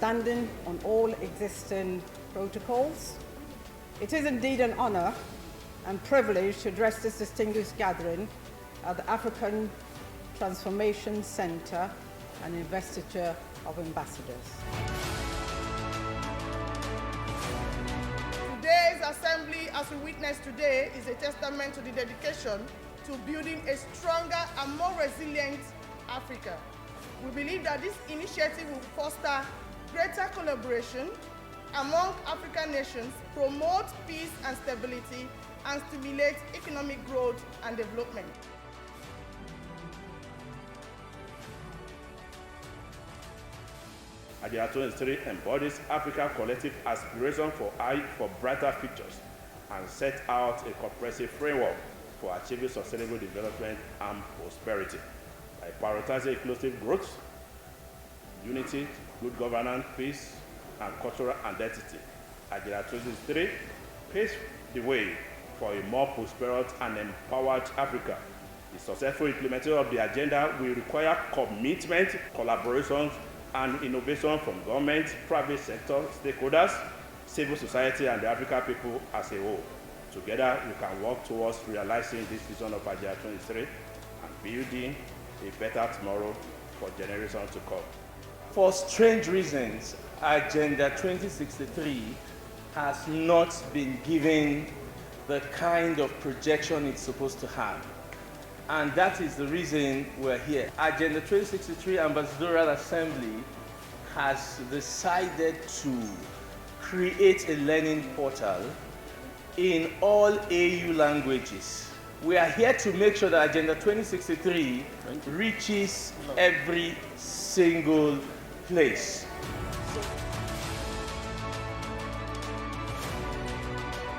standing on all existing protocols. It is indeed an honor and privilege to address this distinguished gathering at the African Transformation Center and Investiture of Ambassadors. Today's assembly, as we witness today, is a testament to the dedication to building a stronger and more resilient Africa. We believe that this initiative will foster greater collaboration among African nations, promote peace and stability, and stimulate economic growth and development. Agenda 23 embodies Africa's collective aspiration for brighter futures and set out a comprehensive framework for achieving sustainable development and prosperity by prioritizing inclusive growth, unity, good governance, peace, and cultural identity. Agenda 23 paves the way for a more prosperous and empowered Africa. The successful implementation of the agenda will require commitment, collaboration, and innovation from government, private sector, stakeholders, civil society, and the African people as a whole. Together, we can work towards realizing this vision of Agenda 23 and building a better tomorrow for generations to come. For strange reasons, Agenda 2063 has not been given the kind of projection it's supposed to have. And that is the reason we're here. Agenda 2063 Ambassadorial Assembly has decided to create a learning portal in all AU languages. We are here to make sure that Agenda 2063 reaches every single place.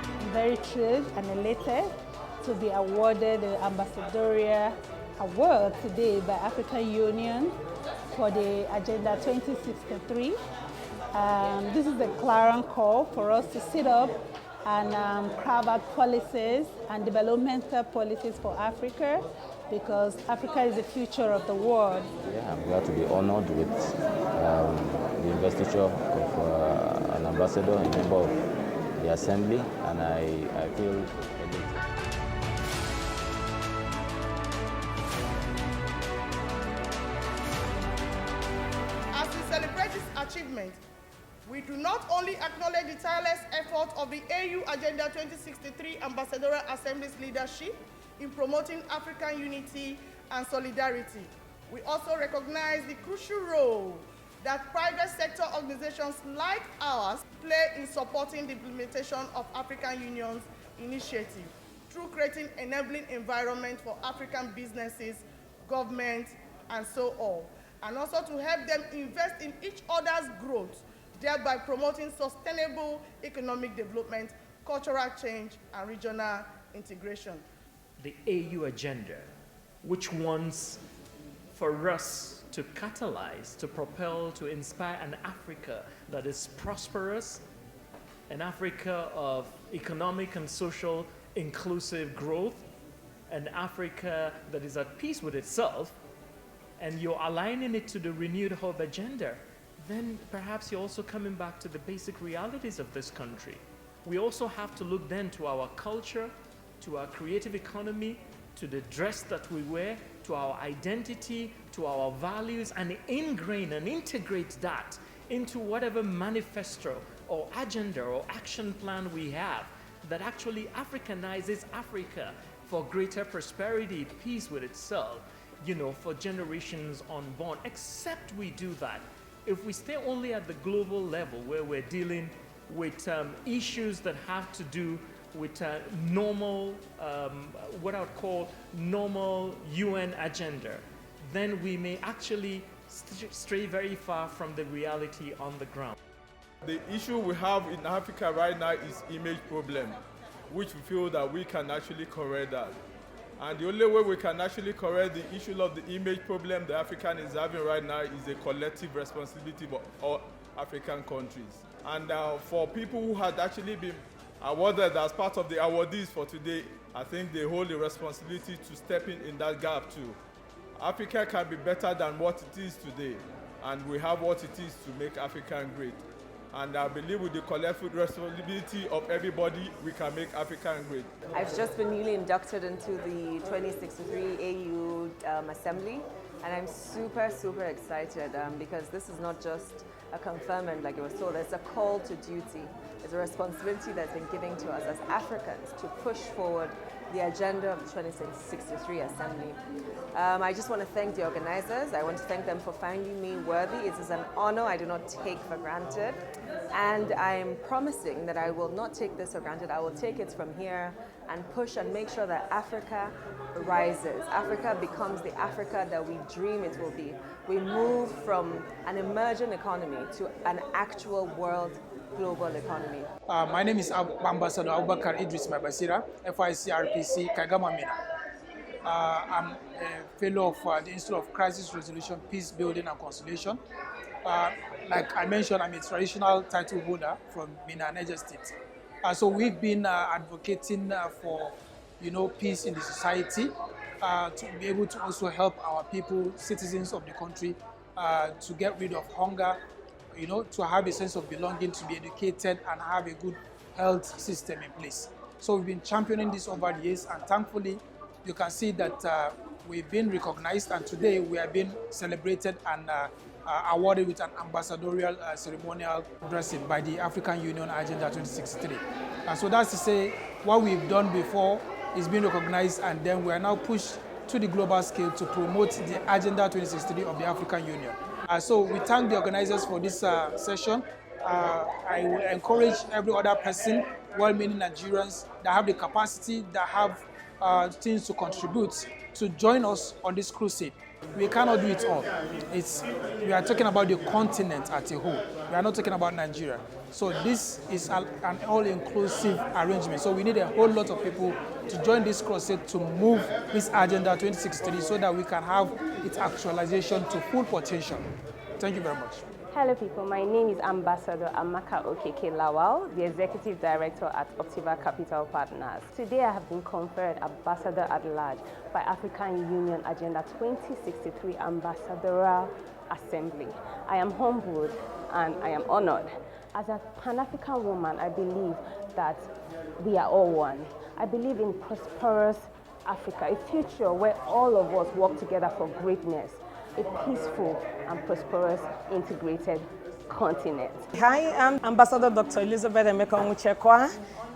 I'm very thrilled and elated to be awarded the Ambassadorial Award today by African Union for the Agenda 2063. This is a clarion call for us to sit up and carve out policies and developmental policies for Africa, because Africa is the future of the world. Yeah, I'm glad to be honored with the investiture of an ambassador, a member of the assembly, and I feel elated. As we celebrate this achievement, we do not only acknowledge the tireless effort of the AU Agenda 2063 Ambassadorial Assembly's leadership in promoting African unity and solidarity, we also recognize the crucial role that private sector organizations like ours play in supporting the implementation of African Union's initiative through creating enabling environment for African businesses, government, and so on, and also to help them invest in each other's growth, thereby promoting sustainable economic development, cultural change, and regional integration. The AU agenda, which wants for us to catalyze, to propel, to inspire an Africa that is prosperous, an Africa of economic and social inclusive growth, an Africa that is at peace with itself, and you're aligning it to the renewed hope agenda, then perhaps you're also coming back to the basic realities of this country. We also have to look then to our culture, to our creative economy, to the dress that we wear, to our identity, to our values, and ingrain and integrate that into whatever manifesto or agenda or action plan we have that actually Africanizes Africa for greater prosperity, peace with itself, for generations unborn. Except we do that, if we stay only at the global level where we're dealing with issues that have to do with normal, what I would call normal UN agenda, then we may actually stray very far from the reality on the ground. The issue we have in Africa right now is image problem, which we feel that we can actually correct that. And the only way we can actually correct the issue of the image problem the African is having right now is a collective responsibility of all African countries. And for people who had actually been awarded as part of the awardees for today, I think they hold the responsibility to step in that gap too. Africa can be better than what it is today. and we have what it is to make Africa great. And I believe with the collective responsibility of everybody, we can make Africa great. I've just been newly inducted into the 2063 AU Assembly, and I'm super excited because this is not just a conferment like it was told, it's a call to duty. It's a responsibility that's been given to us as Africans to push forward the agenda of the 2063 Assembly. I just want to thank the organizers. I want to thank them for finding me worthy. It is an honor I do not take for granted. And I'm promising that I will not take this for granted. I will take it from here and push and make sure that Africa rises. Africa becomes the Africa that we dream it will be. We move from an emerging economy to an actual world global economy. My name is Ambassador Abubakar Idris Mabasira, FIC RPC Kagama Mina. I'm a fellow of the Institute of Crisis Resolution, Peace Building and Conciliation. Like I mentioned, I'm a traditional title holder from Mina, Niger State. So we've been advocating for, peace in the society, to be able to also help our people, citizens of the country, to get rid of hunger, to have a sense of belonging, to be educated, and have a good health system in place. So we've been championing this over the years, and thankfully, you can see that we've been recognized, and today we are being celebrated and awarded with an ambassadorial ceremonial dressing by the African Union Agenda 2063. So that's to say, what we've done before is being recognized, and then we are now pushed to the global scale to promote the Agenda 2063 of the African Union. So we thank the organizers for this session. I will encourage every other person, well-meaning Nigerians that have the capacity, that have things to contribute, to join us on this crusade. We cannot do it all. We are talking about the continent as a whole. We are not talking about Nigeria. So this is an all-inclusive arrangement. So we need a whole lot of people to join this crusade to move this Agenda 2063 so that we can have its actualization to full potential. Thank you very much. Hello people, my name is Ambassador Amaka Okeke Lawal, the Executive Director at Optiva Capital Partners. Today I have been conferred Ambassador at Large by African Union Agenda 2063 Ambassadorial Assembly. I am humbled and I am honored. As a Pan-African woman, I believe that we are all one. I believe in prosperous Africa, a future where all of us work together for greatness, a peaceful and prosperous integrated continent. Hi, I'm Ambassador Dr. Elizabeth Emeka Onwuchekwa.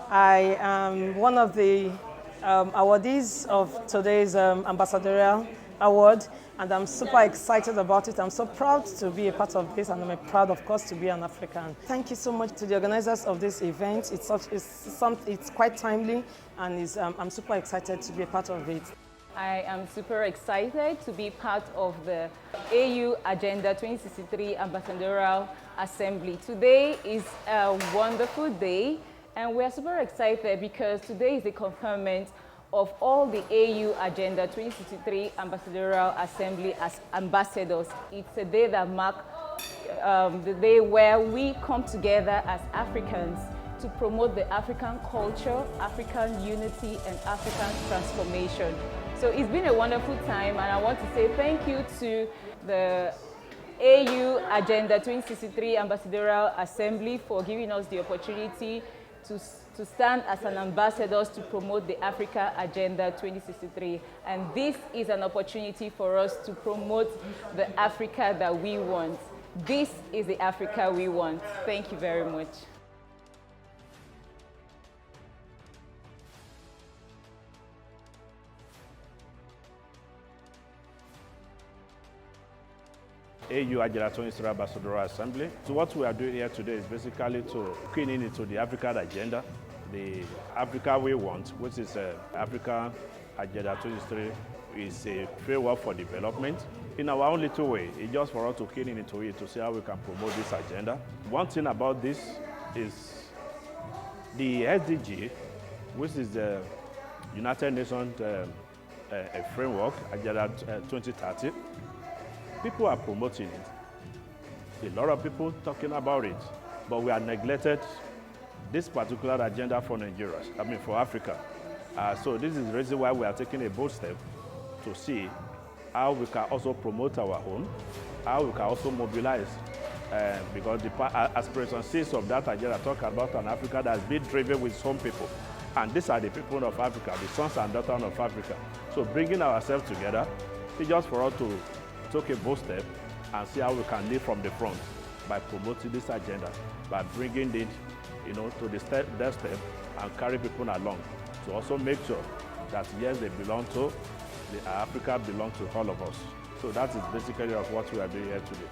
I am one of the awardees of today's Ambassadorial Award, and I'm super excited about it. I'm so proud to be a part of this, and I'm proud, of course, to be an African. Thank you so much to the organizers of this event. It's quite timely, and I'm super excited to be a part of it. I am super excited to be part of the AU Agenda 2063 Ambassadorial Assembly. Today is a wonderful day, and we're super excited because today is the conferment of all the AU Agenda 2063 Ambassadorial Assembly as ambassadors. It's a day that marks the day where we come together as Africans to promote the African culture, African unity, and African transformation. So it's been a wonderful time, and I want to say thank you to the AU Agenda 2063 Ambassadorial Assembly for giving us the opportunity to stand as an ambassadors to promote the Africa Agenda 2063. And this is an opportunity for us to promote the Africa that we want. This is the Africa we want. Thank you very much. AU Agenda 2063 Ambassadorial Assembly. So what we are doing here today is basically to key in into the African agenda, the Africa we want, which is Africa Agenda 2063 is a framework for development. In our own little way, it's just for us to key in into it to see how we can promote this agenda. One thing about this is the SDG, which is the United Nations framework, Agenda 2030. People are promoting it. A lot of people talking about it, but we are neglected this particular agenda for Nigeria, for Africa. So this is the reason why we are taking a bold step to see how we can also promote our own, how we can also mobilize, because the aspiration 6 of that agenda talk about an Africa that's been driven with some people. And these are the people of Africa, the sons and daughters of Africa. So bringing ourselves together is just for us to take a bold step and see how we can lead from the front by promoting this agenda, by bringing it, to the step and carry people along to also make sure that yes, they belong to, Africa belongs to all of us. So that is basically of what we are doing here today.